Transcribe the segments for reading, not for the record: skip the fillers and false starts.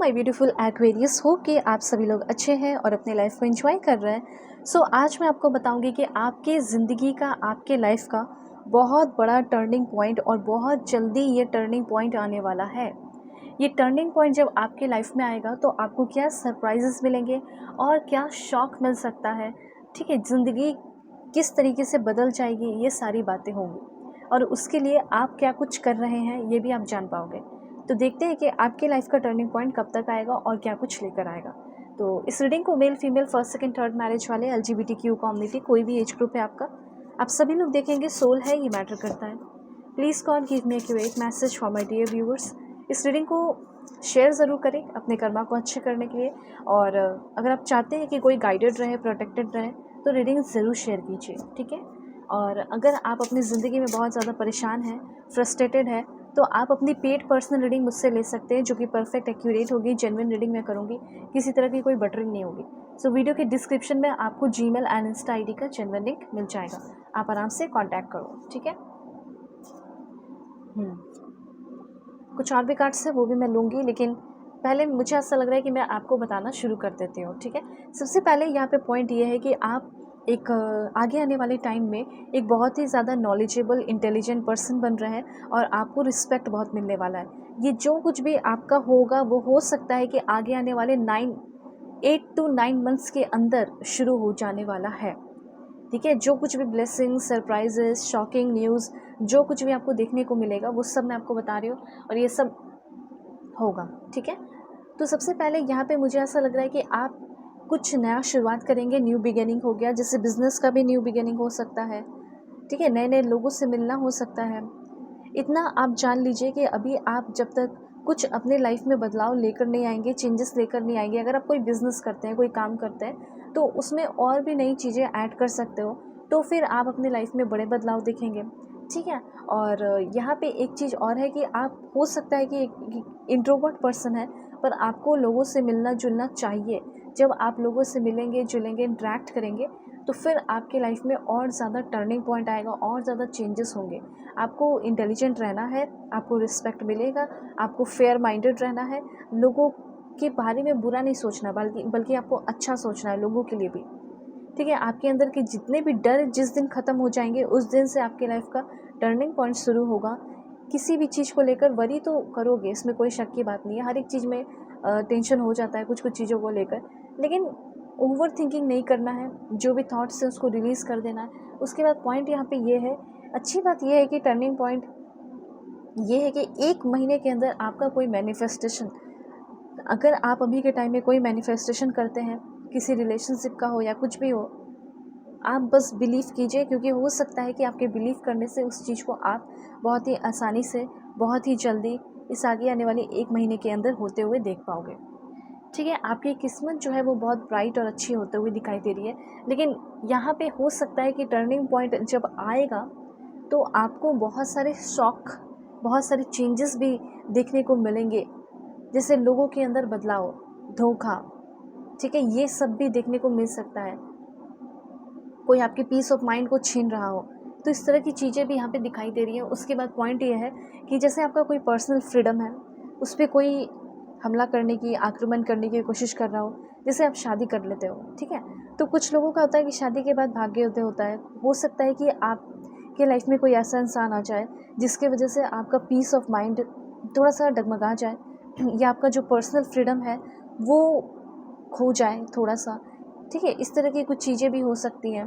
My beautiful Aquarius, hope कि आप सभी लोग अच्छे हैं और अपने लाइफ को एंजॉय कर रहे हैं। आज मैं आपको बताऊंगी कि आपके ज़िंदगी का, आपके लाइफ का बहुत बड़ा टर्निंग पॉइंट और बहुत जल्दी ये टर्निंग पॉइंट आने वाला है। ये टर्निंग पॉइंट जब आपके लाइफ में आएगा तो आपको क्या सरप्राइजेस मिलेंगे और क्या शॉक मिल सकता है। ठीक है, ज़िंदगी किस तरीके से बदल जाएगी, ये सारी बातें होंगी और उसके लिए आप क्या कुछ कर रहे हैं ये भी आप जान पाओगे। तो देखते हैं कि आपके लाइफ का टर्निंग पॉइंट कब तक आएगा और क्या कुछ लेकर आएगा। तो इस रीडिंग को male female first second third marriage वाले, LGBTQ कम्युनिटी, कोई भी एज ग्रुप है आपका, आप सभी लोग देखेंगे। सोल है, ये मैटर करता है। Please God give me accurate message for my dear viewers. इस रीडिंग को शेयर ज़रूर करें अपने कर्मा को अच्छे करने के लिए। और अगर आप चाहते हैं कि कोई गाइडेड रहे, प्रोटेक्टेड रहे, तो रीडिंग ज़रूर शेयर कीजिए, ठीक है। और अगर आप अपनी ज़िंदगी में बहुत ज़्यादा परेशान हैं, फ्रस्ट्रेटेड है, तो आप अपनी पेड पर्सनल रीडिंग मुझसे ले सकते हैं, जो कि परफेक्ट एक्यूरेट होगी। जेन्युइन रीडिंग मैं करूँगी, किसी तरह की कोई बटरिंग नहीं होगी। वीडियो के डिस्क्रिप्शन में आपको जीमेल एंड इंस्टा आईडी का जेन्युइन लिंक मिल जाएगा, आप आराम से कांटेक्ट करो, ठीक है। कुछ और भी कार्ड्स है वो भी मैं लूँगी, लेकिन पहले मुझे ऐसा लग रहा है कि मैं आपको बताना शुरू कर देती हूँ, ठीक है। सबसे पहले यहाँ पे पॉइंट ये है कि आप एक आगे आने वाले टाइम में एक बहुत ही ज़्यादा नॉलेजेबल, इंटेलिजेंट पर्सन बन रहे हैं और आपको रिस्पेक्ट बहुत मिलने वाला है। ये जो कुछ भी आपका होगा वो हो सकता है कि आगे आने वाले 8 to 9 मंथ्स के अंदर शुरू हो जाने वाला है, ठीक है। जो कुछ भी ब्लेसिंग, सरप्राइजेस, शॉकिंग न्यूज़, जो कुछ भी आपको देखने को मिलेगा वो सब मैं आपको बता रही हूँ और ये सब होगा, ठीक है। तो सबसे पहले यहाँ पे मुझे ऐसा लग रहा है कि आप कुछ नया शुरुआत करेंगे। न्यू बिगिनिंग हो गया, जैसे बिजनेस का भी न्यू बिगिनिंग हो सकता है, ठीक है। नए नए लोगों से मिलना हो सकता है। इतना आप जान लीजिए कि अभी आप जब तक कुछ अपने लाइफ में बदलाव लेकर नहीं आएंगे, चेंजेस लेकर नहीं आएंगे, अगर आप कोई बिज़नेस करते हैं, कोई काम करते हैं, तो उसमें और भी नई चीज़ें ऐड कर सकते हो, तो फिर आप अपने लाइफ में बड़े बदलाव देखेंगे, ठीक है। और यहाँ पे एक चीज़ और है कि आप, हो सकता है कि एक इंट्रोवर्ट पर्सन है, पर आपको लोगों से मिलना जुलना चाहिए। जब आप लोगों से मिलेंगे, जुलेंगे, इंटरेक्ट करेंगे, तो फिर आपके लाइफ में और ज़्यादा टर्निंग पॉइंट आएगा, और ज़्यादा चेंजेस होंगे। आपको इंटेलिजेंट रहना है, आपको रिस्पेक्ट मिलेगा, आपको फेयर माइंडेड रहना है, लोगों के बारे में बुरा नहीं सोचना, बल्कि आपको अच्छा सोचना है लोगों के लिए भी, ठीक है। आपके अंदर के जितने भी डर जिस दिन ख़त्म हो जाएंगे, उस दिन से आपके लाइफ का टर्निंग पॉइंट शुरू होगा। किसी भी चीज़ को लेकर वरी तो करोगे, इसमें कोई शक की बात नहीं है। हर एक चीज़ में टेंशन हो जाता है कुछ कुछ चीज़ों को लेकर, लेकिन ओवर थिंकिंग नहीं करना है। जो भी थॉट्स हैं उसको रिलीज़ कर देना है। उसके बाद पॉइंट यहाँ पे ये है, अच्छी बात ये है कि टर्निंग पॉइंट ये है कि 1 महीने के अंदर आपका कोई मैनिफेस्टेशन, अगर आप अभी के टाइम में कोई मैनिफेस्टेशन करते हैं, किसी रिलेशनशिप का हो या कुछ भी हो, आप बस बिलीव कीजिए, क्योंकि हो सकता है कि आपके बिलीव करने से उस चीज़ को आप बहुत ही आसानी से, बहुत ही जल्दी, इस आगे आने वाले 1 महीने के अंदर होते हुए देख पाओगे, ठीक है। आपकी किस्मत जो है वो बहुत ब्राइट और अच्छी होते हुए दिखाई दे रही है। लेकिन यहाँ पे हो सकता है कि टर्निंग पॉइंट जब आएगा तो आपको बहुत सारे शॉक, बहुत सारे चेंजेस भी देखने को मिलेंगे, जैसे लोगों के अंदर बदलाव, धोखा, ठीक है, ये सब भी देखने को मिल सकता है। कोई आपके पीस ऑफ माइंड को छीन रहा हो, तो इस तरह की चीज़ें भी यहाँ पे दिखाई दे रही है। उसके बाद पॉइंट ये है कि जैसे आपका कोई पर्सनल फ्रीडम है, उस पर कोई हमला करने की, आक्रमण करने की कोशिश कर रहा हो। जैसे आप शादी कर लेते हो, ठीक है, तो कुछ लोगों का होता है कि शादी के बाद भाग्य उदय होता है। हो सकता है कि आपके लाइफ में कोई ऐसा इंसान आ जाए जिसके वजह से आपका पीस ऑफ माइंड थोड़ा सा डगमगा जाए, या आपका जो पर्सनल फ्रीडम है वो खो जाए थोड़ा सा, ठीक है। इस तरह की कुछ चीज़ें भी हो सकती हैं।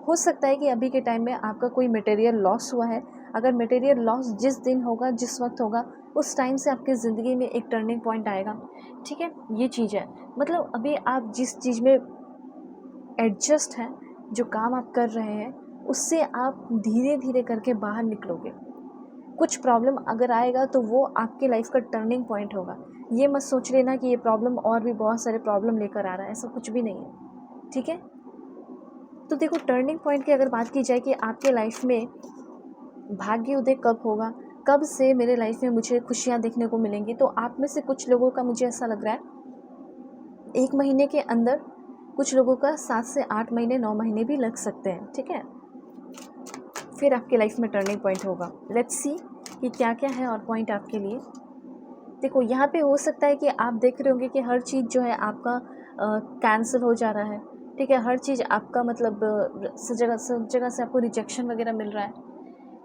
हो सकता है कि अभी के टाइम में आपका कोई मटेरियल लॉस हुआ है। अगर मटेरियल लॉस जिस दिन होगा, जिस वक्त होगा, उस टाइम से आपकी ज़िंदगी में एक टर्निंग पॉइंट आएगा, ठीक है। ये चीज़ है, मतलब अभी आप जिस चीज़ में एडजस्ट हैं, जो काम आप कर रहे हैं, उससे आप धीरे धीरे करके बाहर निकलोगे। कुछ प्रॉब्लम अगर आएगा तो वो आपके लाइफ का टर्निंग पॉइंट होगा। ये मत सोच लेना कि ये प्रॉब्लम और भी बहुत सारे प्रॉब्लम लेकर आ रहा है, ऐसा कुछ भी नहीं है, ठीक है। तो देखो, टर्निंग पॉइंट की अगर बात की जाए कि आपके लाइफ में भाग्य उदय कब होगा, कब से मेरे लाइफ में मुझे खुशियाँ देखने को मिलेंगी, तो आप में से कुछ लोगों का मुझे ऐसा लग रहा है 1 महीने के अंदर, कुछ लोगों का 7 से 8 महीने, 9 महीने भी लग सकते हैं, ठीक है। फिर आपके लाइफ में टर्निंग पॉइंट होगा। लेट्स सी कि क्या क्या है और पॉइंट आपके लिए। देखो यहाँ पे हो सकता है कि आप देख रहे होंगे कि हर चीज़ जो है आपका कैंसिल हो जा रहा है, ठीक है, हर चीज़ आपका मतलब सब जगह से आपको रिजेक्शन वगैरह मिल रहा है।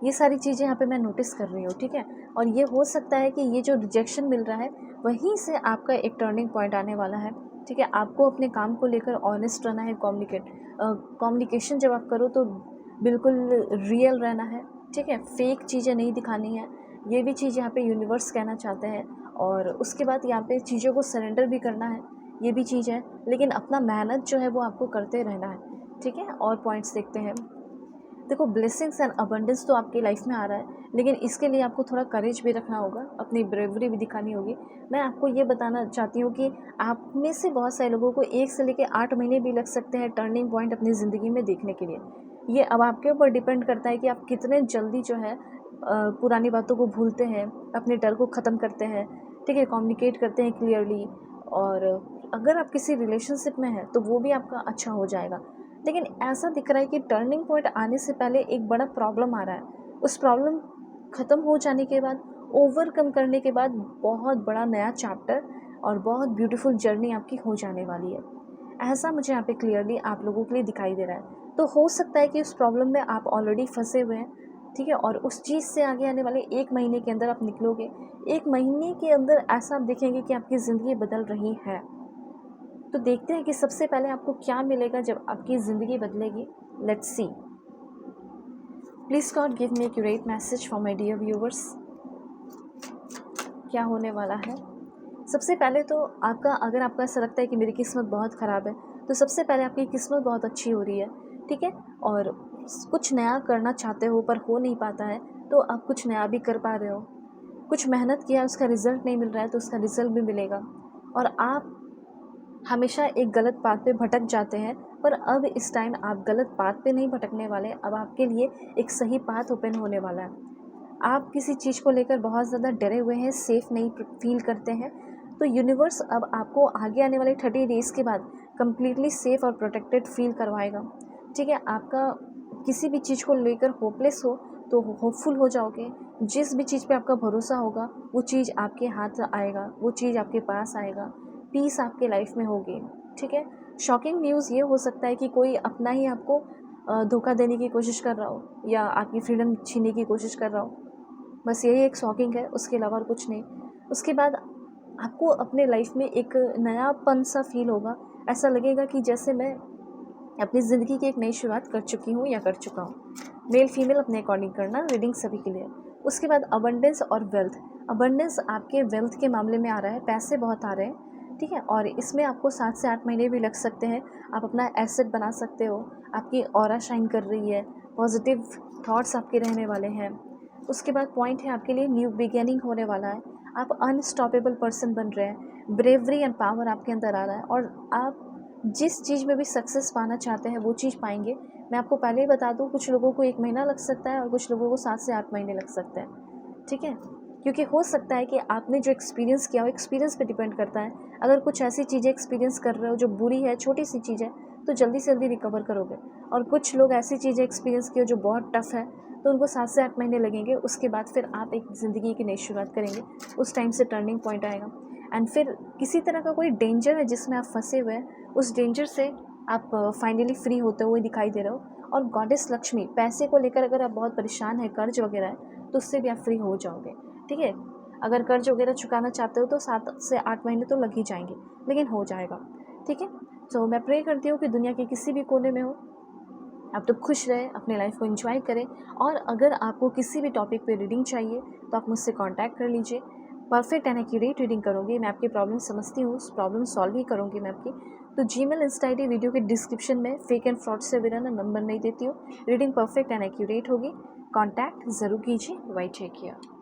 ये सारी चीज़ें यहाँ पे मैं नोटिस कर रही हूँ, ठीक है। और ये हो सकता है कि ये जो रिजेक्शन मिल रहा है वहीं से आपका एक टर्निंग पॉइंट आने वाला है, ठीक है। आपको अपने काम को लेकर ऑनेस्ट रहना है, कम्युनिकेशन जब आप करो तो बिल्कुल रियल रहना है, ठीक है, फेक चीज़ें नहीं दिखानी है। ये भी चीज़ यहाँ पे यूनिवर्स कहना चाहते हैं। और उसके बाद यहाँ पे चीज़ों को सरेंडर भी करना है, ये भी चीज़ है। लेकिन अपना मेहनत जो है वो आपको करते रहना है, ठीक है। और पॉइंट्स देखते हैं। देखो ब्लेसिंग्स एंड अबंडेंस तो आपकी लाइफ में आ रहा है, लेकिन इसके लिए आपको थोड़ा करेज भी रखना होगा, अपनी ब्रेवरी भी दिखानी होगी। मैं आपको ये बताना चाहती हूँ कि आप में से बहुत सारे लोगों को 1 से लेकर 8 महीने भी लग सकते हैं टर्निंग पॉइंट अपनी ज़िंदगी में देखने के लिए। ये अब आपके ऊपर डिपेंड करता है कि आप कितने जल्दी जो है पुरानी बातों को भूलते हैं, अपने डर को ख़त्म करते हैं, ठीक है, कम्युनिकेट करते हैं क्लियरली। और अगर आप किसी रिलेशनशिप में हैं तो वो भी आपका अच्छा हो जाएगा। लेकिन ऐसा दिख रहा है कि टर्निंग पॉइंट आने से पहले एक बड़ा प्रॉब्लम आ रहा है। उस प्रॉब्लम ख़त्म हो जाने के बाद, ओवरकम करने के बाद बहुत बड़ा नया चैप्टर और बहुत ब्यूटीफुल जर्नी आपकी हो जाने वाली है। ऐसा मुझे यहाँ पे क्लियरली आप लोगों के लिए दिखाई दे रहा है। तो हो सकता है कि उस प्रॉब्लम में आप ऑलरेडी फंसे हुए हैं, ठीक है, और उस चीज़ से आगे आने वाले 1 महीने के अंदर आप निकलोगे। 1 महीने के अंदर ऐसा आप देखेंगे कि आपकी ज़िंदगी बदल रही है। तो देखते हैं कि सबसे पहले आपको क्या मिलेगा जब आपकी ज़िंदगी बदलेगी। Let's see. Please God give me accurate message for my dear viewers. क्या होने वाला है? सबसे पहले तो आपका, अगर आपको ऐसा लगता है कि मेरी किस्मत बहुत ख़राब है, तो सबसे पहले आपकी किस्मत बहुत अच्छी हो रही है, ठीक है। और कुछ नया करना चाहते हो पर हो नहीं पाता है, तो आप कुछ नया भी कर पा रहे हो। कुछ मेहनत किया, उसका रिज़ल्ट नहीं मिल रहा है, तो उसका रिज़ल्ट भी मिलेगा। और आप हमेशा एक गलत पाथ पे भटक जाते हैं, पर अब इस टाइम आप गलत पाथ पे नहीं भटकने वाले। अब आपके लिए एक सही पाथ ओपन होने वाला है। आप किसी चीज़ को लेकर बहुत ज़्यादा डरे हुए हैं, सेफ़ नहीं फील करते हैं, तो यूनिवर्स अब आपको आगे आने वाले 30 डेज़ के बाद कम्प्लीटली सेफ़ और प्रोटेक्टेड फील करवाएगा, ठीक है। आपका किसी भी चीज़ को लेकर होपलेस हो तो होपफुल हो जाओगे। जिस भी चीज़ पे आपका भरोसा होगा वो चीज़ आपके हाथ आएगा, वो चीज़ आपके पास आएगा, पीस आपके लाइफ में होगी, ठीक है। शॉकिंग न्यूज़ ये हो सकता है कि कोई अपना ही आपको धोखा देने की कोशिश कर रहा हो या आपकी फ्रीडम छीनने की कोशिश कर रहा हो। बस यही एक शॉकिंग है, उसके अलावा और कुछ नहीं। उसके बाद आपको अपने लाइफ में एक नयापन सा फील होगा। ऐसा लगेगा कि जैसे मैं अपनी ज़िंदगी की एक नई शुरुआत कर चुकी हूँ या कर चुका हूँ। मेल फीमेल अपने अकॉर्डिंग करना, रीडिंग सभी के लिए। उसके बाद अबंडेंस और वेल्थ। अबंडेंस आपके वेल्थ के मामले में आ रहा है, पैसे बहुत आ रहे हैं, ठीक है। और इसमें आपको 7 से 8 महीने भी लग सकते हैं। आप अपना एसेट बना सकते हो, आपकी ऑरा शाइन कर रही है, पॉजिटिव थॉट्स आपके रहने वाले हैं। उसके बाद पॉइंट है आपके लिए न्यू बिगिनिंग होने वाला है। आप अनस्टॉपेबल पर्सन बन रहे हैं, ब्रेवरी एंड पावर आपके अंदर आ रहा है और आप जिस चीज़ में भी सक्सेस पाना चाहते हैं वो चीज़ पाएंगे। मैं आपको पहले ही बता दूं, कुछ लोगों को 1 महीना लग सकता है और कुछ लोगों को 7 से 8 महीने लग सकते हैं, ठीक है। क्योंकि हो सकता है कि आपने जो एक्सपीरियंस किया हो, एक्सपीरियंस पे डिपेंड करता है। अगर कुछ ऐसी चीज़ें एक्सपीरियंस कर रहे हो जो बुरी है, छोटी सी चीज़ है, तो जल्दी से जल्दी रिकवर करोगे। और कुछ लोग ऐसी चीज़ें एक्सपीरियंस की हो जो बहुत टफ है, तो उनको 7 से 8 महीने लगेंगे। उसके बाद फिर आप एक ज़िंदगी की नई शुरुआत करेंगे। उस टाइम से टर्निंग पॉइंट आएगा एंड फिर किसी तरह का कोई डेंजर है जिसमें आप फंसे हुए हैं, उस डेंजर से आप फाइनली फ्री होते हुए दिखाई दे रहे हो। और गॉडेस लक्ष्मी, पैसे को लेकर अगर आप बहुत परेशान हैं, कर्ज वगैरह है, तो उससे भी आप फ्री हो जाओगे, ठीक है। अगर कर्ज वगैरह चुकाना चाहते हो तो 7 से 8 महीने तो लग ही जाएंगे, लेकिन हो जाएगा, ठीक है। तो मैं प्रे करती हूँ कि दुनिया के किसी भी कोने में हो, आप तो खुश रहें, अपने लाइफ को एंजॉय करें। और अगर आपको किसी भी टॉपिक पे रीडिंग चाहिए तो आप मुझसे कांटेक्ट कर लीजिए। परफेक्ट एंड एक्यूरेट रीडिंग करूँगी, मैं आपकी प्रॉब्लम समझती हूँ, उस प्रॉब्लम सॉल्व ही करूँगी मैं आपकी। तो जीमेल, इंस्टा आईडी वीडियो के डिस्क्रिप्शन में, फेक एंड फ्रॉड से बिना नंबर नहीं देती हूँ। रीडिंग परफेक्ट एंड एक्यूरेट होगी, कॉन्टैक्ट ज़रूर कीजिए। Bye take care.